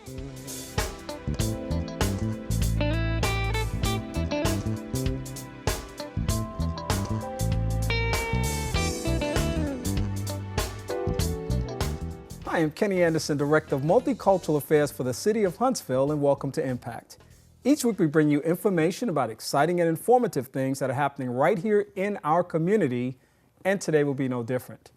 Hi, I'm Kenny Anderson, Director of Multicultural Affairs for the City of Huntsville, and welcome to Impact. Each week we bring you information about exciting and informative things that are happening right here in our community, and today will be no different.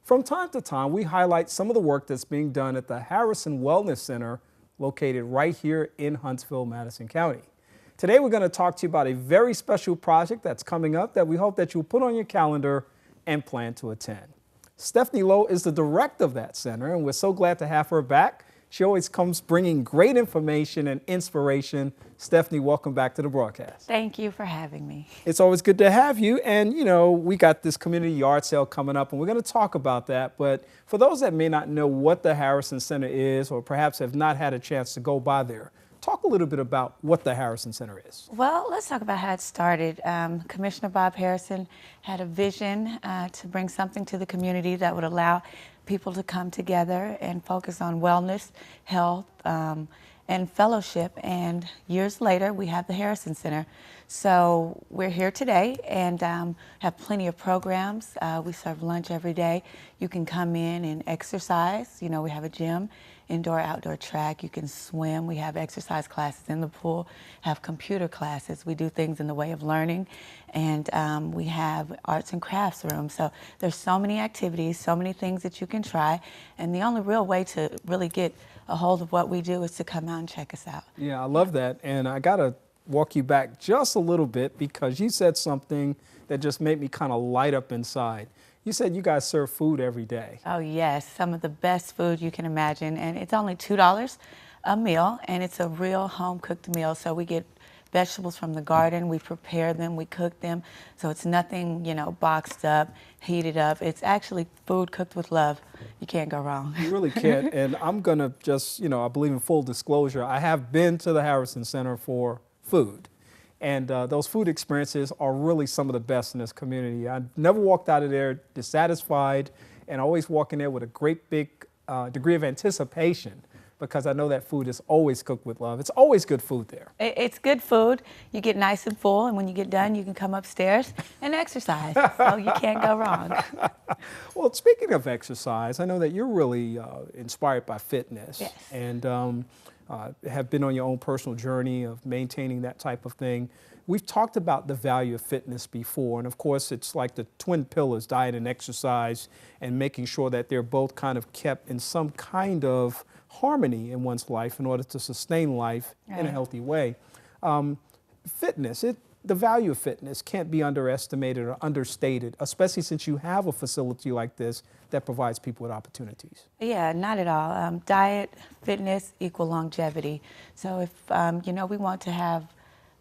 From time to time, we highlight some of the work that's being done at the Harrison Wellness Center located right here in Huntsville, Madison County. Today we're going to talk to you about a very special project that's coming up that we hope that you'll put on your calendar and plan to attend. Stephanie Lowe is the director of that center, and we're so glad to have her back. She always comes bringing great information and inspiration. Stephanie, welcome back to the broadcast. Thank you for having me. It's always good to have you. And, you know, we got this community yard sale coming up, and we're going to talk about that. But for those that may not know what the Harrison Center is, or perhaps have not had a chance to go by there, talk a little bit about what the Harrison Center is. Well, let's talk about how it started. Commissioner Bob Harrison had a vision to bring something to the community that would allow people to come together and focus on wellness, health, and fellowship. And years later, we have the Harrison Center. So we're here today and have plenty of programs. We serve lunch every day. You can come in and exercise. You know, we have a gym, indoor, outdoor track. You can swim. We have exercise classes in the pool, have computer classes. We do things in the way of learning. And we have arts and crafts rooms. So there's so many activities, so many things that you can try. And the only real way to really get a hold of what we do is to come out and check us out. Yeah, I love that. And I got to walk you back just a little bit because you said something that just made me kind of light up inside. You said you guys serve food every day. Oh yes, some of the best food you can imagine, and it's only $2 a meal, and it's a real home-cooked meal. So we get vegetables from the garden, we prepare them, we cook them, so it's nothing, you know, boxed up, heated up. It's actually food cooked with love. You can't go wrong. You really can't, and I'm gonna just, you know, I believe in full disclosure, I have been to the Harrison Center for food. And those food experiences are really some of the best in this community. I never walked out of there dissatisfied, and always walk in there with a great big degree of anticipation because I know that food is always cooked with love. It's always good food there. It's good food. You get nice and full, and when you get done, you can come upstairs and exercise. So you can't go wrong. Well, speaking of exercise, I know that you're really inspired by fitness. Yes. And have been on your own personal journey of maintaining that type of thing. We've talked about the value of fitness before, and of course it's like the twin pillars, diet and exercise, and making sure that they're both kind of kept in some kind of harmony in one's life in order to sustain life in a healthy way. Fitness, the value of fitness can't be underestimated or understated, especially since you have a facility like this that provides people with opportunities. Yeah, not at all. Diet, fitness equal longevity. So if, you know, we want to have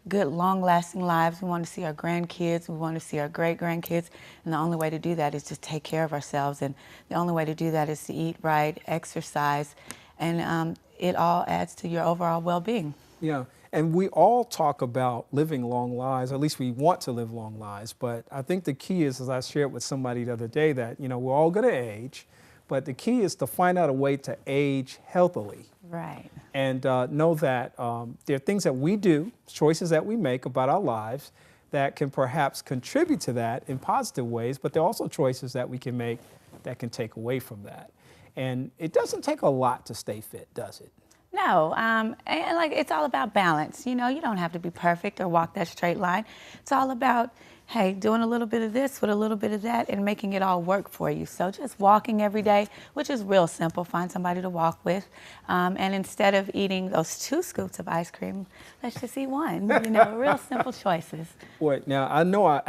good, long-lasting lives, we want to see our grandkids, we want to see our great-grandkids, and the only way to do that is just take care of ourselves, and the only way to do that is to eat right, exercise, and it all adds to your overall well-being. Yeah. And we all talk about living long lives, or at least we want to live long lives. But I think the key is, as I shared with somebody the other day, that, you know, we're all going to age, but the key is to find out a way to age healthily. Right. And know that there are things that we do, choices that we make about our lives that can perhaps contribute to that in positive ways, but there are also choices that we can make that can take away from that. And it doesn't take a lot to stay fit, does it? No, and like it's all about balance. You know, you don't have to be perfect or walk that straight line. It's all about, hey, doing a little bit of this with a little bit of that and making it all work for you. So just walking every day, which is real simple, find somebody to walk with. And instead of eating those 2 scoops of ice cream, let's just eat 1, you know, real simple choices. Wait, now I know I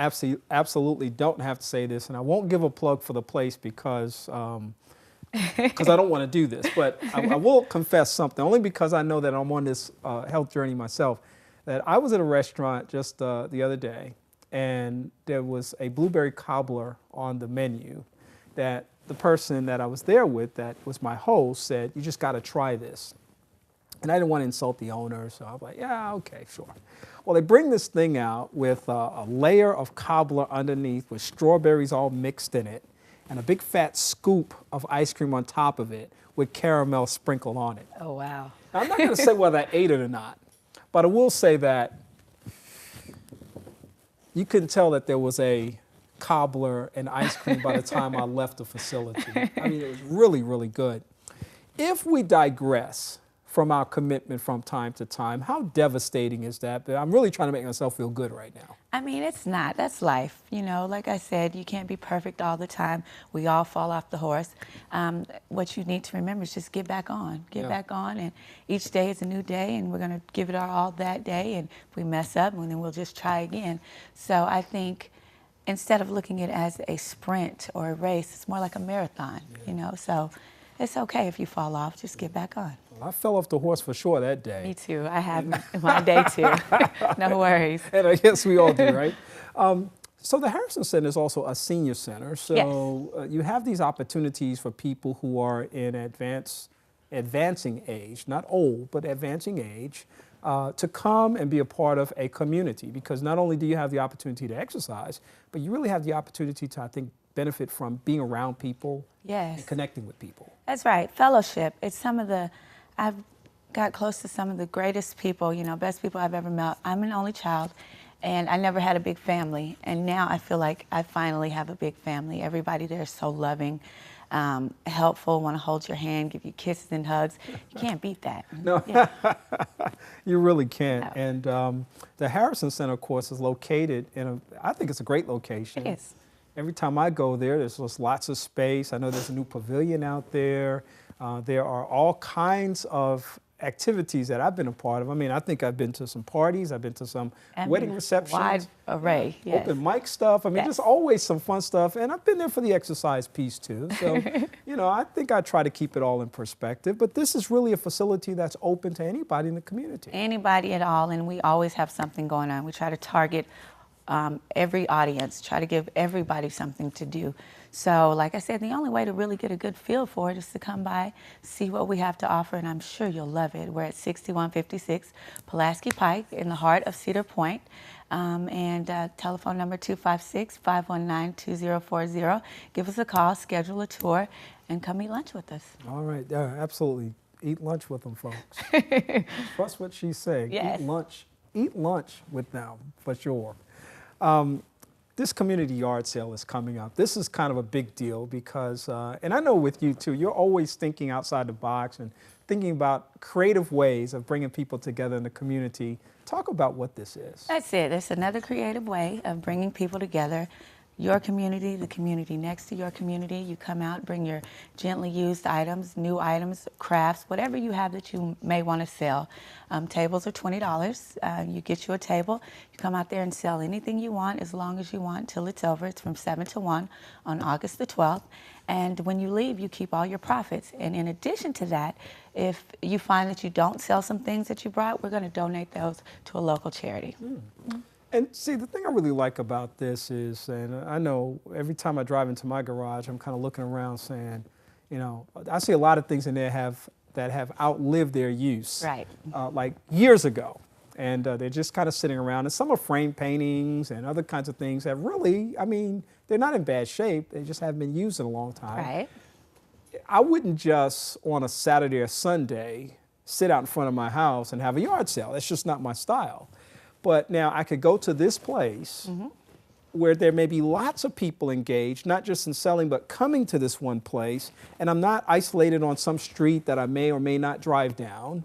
absolutely don't have to say this, and I won't give a plug for the place because I don't want to do this, but I will confess something, only because I know that I'm on this health journey myself, that I was at a restaurant just the other day, and there was a blueberry cobbler on the menu that the person that I was there with, that was my host, said, you just got to try this. And I didn't want to insult the owner, so I was like, yeah, okay, sure. Well, they bring this thing out with a layer of cobbler underneath with strawberries all mixed in it, and a big fat scoop of ice cream on top of it, with caramel sprinkled on it. Oh, wow. Now, I'm not going to say whether I ate it or not, but I will say that you couldn't tell that there was a cobbler and ice cream by the time I left the facility. I mean, it was really, really good. If we digress from our commitment from time to time, how devastating is that? But I'm really trying to make myself feel good right now. I mean, it's not. That's life. You know, like I said, you can't be perfect all the time. We all fall off the horse. What you need to remember is just get back on. Get back on, and each day is a new day, and we're going to give it our all that day, and if we mess up, and then we'll just try again. So I think instead of looking at it as a sprint or a race, it's more like a marathon, you know, so it's okay if you fall off, just get back on. Well, I fell off the horse for sure that day. Me too. I have my day too. No worries. And I guess we all do, right? So the Harrison Center is also a senior center. So you have these opportunities for people who are in advancing age, not old, but advancing age, to come and be a part of a community. Because not only do you have the opportunity to exercise, but you really have the opportunity to, I think, benefit from being around people and connecting with people. That's right. Fellowship. It's I've got close to some of the greatest people, you know, best people I've ever met. I'm an only child, and I never had a big family. And now I feel like I finally have a big family. Everybody there is so loving, helpful, want to hold your hand, give you kisses and hugs. You can't beat that. No, you really can't. No. And the Harrison Center, of course, is located I think it's a great location. It is. Every time I go there, there's just lots of space. I know there's a new pavilion out there. There are all kinds of activities that I've been a part of. I mean, I think I've been to some parties. I've been to some wedding receptions. Wide array, yes. Open mic stuff. I mean, just always some fun stuff. And I've been there for the exercise piece, too. So, you know, I think I try to keep it all in perspective. But this is really a facility that's open to anybody in the community. Anybody at all, and we always have something going on. We try to target every audience, try to give everybody something to do. So like I said, the only way to really get a good feel for it is to come by, see what we have to offer, and I'm sure you'll love it. We're at 6156 Pulaski Pike in the heart of Cedar Point, and telephone number 256-519-2040. Give us a call, schedule a tour, and come eat lunch with us. All right, absolutely. Eat lunch with them, folks. Trust what she's saying. Yes. Eat lunch with them, for sure. This community yard sale is coming up. This is kind of a big deal because, and I know with you too, you're always thinking outside the box and thinking about creative ways of bringing people together in the community. Talk about what this is. That's it. It's another creative way of bringing people together. Your community, the community next to your community. You come out, bring your gently used items, new items, crafts, whatever you have that you may want to sell. Tables are $20. You get you a table. You come out there and sell anything you want as long as you want till it's over. It's from 7 to 1 on August the 12th. And when you leave, you keep all your profits. And in addition to that, if you find that you don't sell some things that you brought, we're going to donate those to a local charity. And see, the thing I really like about this is, and I know every time I drive into my garage, I'm kind of looking around saying, you know, I see a lot of things in there that have outlived their use. Right. Like years ago. And they're just kind of sitting around. And some are frame paintings and other kinds of things that really, I mean, they're not in bad shape. They just haven't been used in a long time. Right. I wouldn't just on a Saturday or Sunday sit out in front of my house and have a yard sale. That's just not my style. But now I could go to this place where there may be lots of people engaged, not just in selling, but coming to this one place, and I'm not isolated on some street that I may or may not drive down.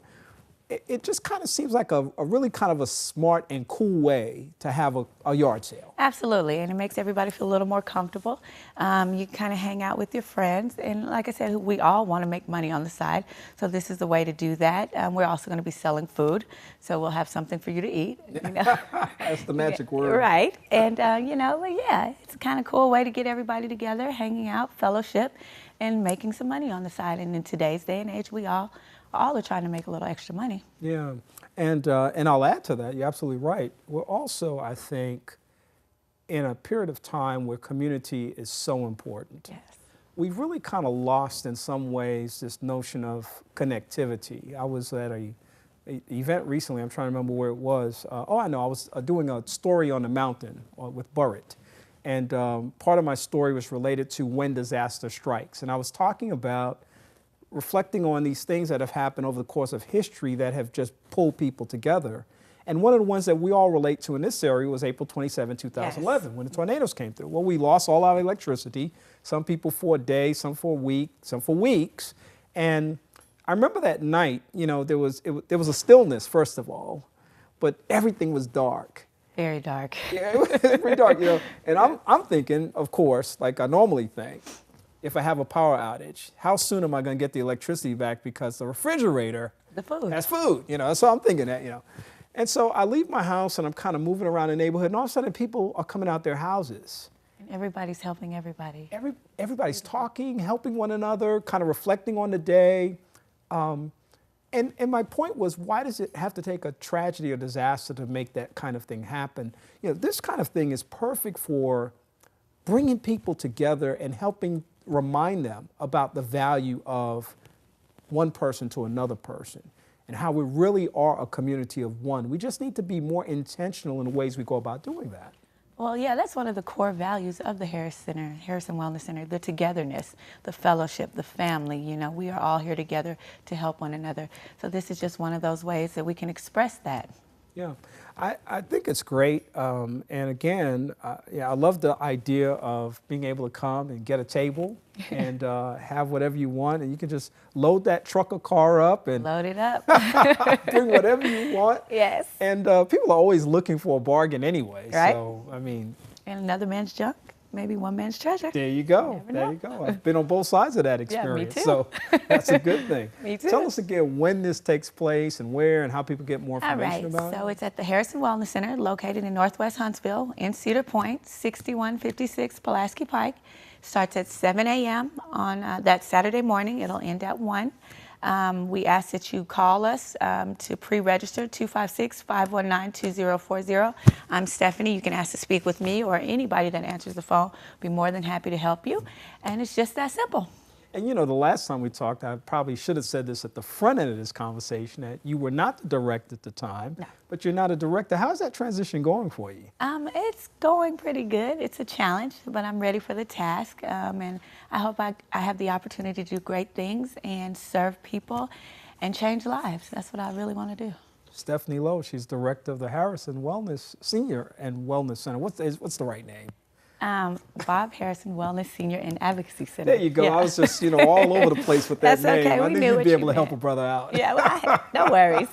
It just kind of seems like a really kind of a smart and cool way to have a yard sale. Absolutely, and it makes everybody feel a little more comfortable. You kind of hang out with your friends, and like I said, we all want to make money on the side, so this is the way to do that. We're also going to be selling food, so we'll have something for you to eat. You know? That's the magic word. Right, and you know, yeah, it's a kind of cool way to get everybody together, hanging out, fellowship, and making some money on the side. And in today's day and age, we all are trying to make a little extra money. Yeah, and I'll add to that, you're absolutely right. We're also, I think, in a period of time where community is so important. Yes. We've really kind of lost in some ways this notion of connectivity. I was at an event recently, I'm trying to remember where it was. I know, I was doing a story on the mountain with Burritt. And part of my story was related to when disaster strikes. And I was talking about reflecting on these things that have happened over the course of history that have just pulled people together. And one of the ones that we all relate to in this area was April 27, 2011, Yes. when the tornadoes came through. Well, we lost all our electricity, some people for a day, some for a week, some for weeks. And I remember that night, you know, there was a stillness, first of all, but everything was dark. Very dark. Yeah, it was pretty dark, you know. And I'm thinking, of course, like I normally think, if I have a power outage, how soon am I going to get the electricity back because the refrigerator The food. has food, you know. So I'm thinking that, you know. And so I leave my house and I'm kind of moving around the neighborhood, and all of a sudden people are coming out their houses. And everybody's helping everybody. Everybody's talking, helping one another, kind of reflecting on the day. And my point was, why does it have to take a tragedy or disaster to make that kind of thing happen? You know, this kind of thing is perfect for bringing people together and helping remind them about the value of one person to another person and how we really are a community of one. We just need to be more intentional in the ways we go about doing that. Well, yeah, that's one of the core values of the Harrison Wellness Center, the togetherness, the fellowship, the family. You know, we are all here together to help one another. So this is just one of those ways that we can express that. Yeah, I think it's great. And again, yeah, I love the idea of being able to come and get a table and have whatever you want. And you can just load that truck or car up and Load it up. bring whatever you want. Yes. And people are always looking for a bargain anyway. Right. So, I mean. And another man's junk, maybe one man's treasure. There you go. Never There know. you go. I've been on both sides of that experience. too. So that's a good thing. Me too. Tell us again when this takes place and where and how people get more All information right, about it. so it's at the Harrison Wellness Center, located in Northwest Huntsville in Cedar Point, 6156 Pulaski Pike. Starts at 7 a.m. on that Saturday morning. It'll end at 1. We ask that you call us to pre-register, 256-519-2040. I'm Stephanie. You can ask to speak with me or anybody that answers the phone. Be more than happy to help you. And it's just that simple. And you know, the last time we talked, I probably should have said this at the front end of this conversation, that you were not the director at the time, No. but you're not a director. How's that transition going for you? It's going pretty good. It's a challenge, but I'm ready for the task. And I hope I have the opportunity to do great things and serve people and change lives. That's what I really want to do. Stephanie Lowe, she's director of the Harrison Wellness Senior and Wellness Center. What's the right name? Bob Harrison Wellness Senior and Advocacy Center. There you go. Yeah. I was just, you know, all over the place with that That's name. okay. I We knew knew you'd what be you able to help a meant. brother out. Yeah, well, no worries.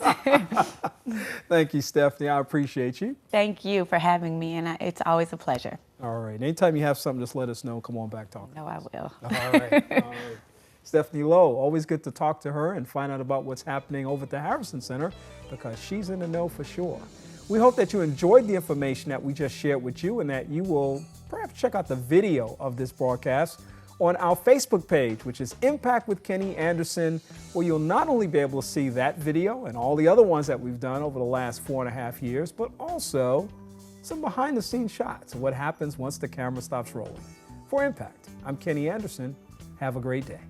Thank you, Stephanie. I appreciate you. Thank you for having me, and it's always a pleasure. All right. Anytime you have something, just let us know. Come on back talking. No, I will. All right. All right. Stephanie Lowe, always good to talk to her and find out about what's happening over at the Harrison Center, because she's in the know for sure. We hope that you enjoyed the information that we just shared with you and that you will perhaps check out the video of this broadcast on our Facebook page, which is Impact with Kenny Anderson, where you'll not only be able to see that video and all the other ones that we've done over the last 4.5 years, but also some behind-the-scenes shots of what happens once the camera stops rolling. For Impact, I'm Kenny Anderson. Have a great day.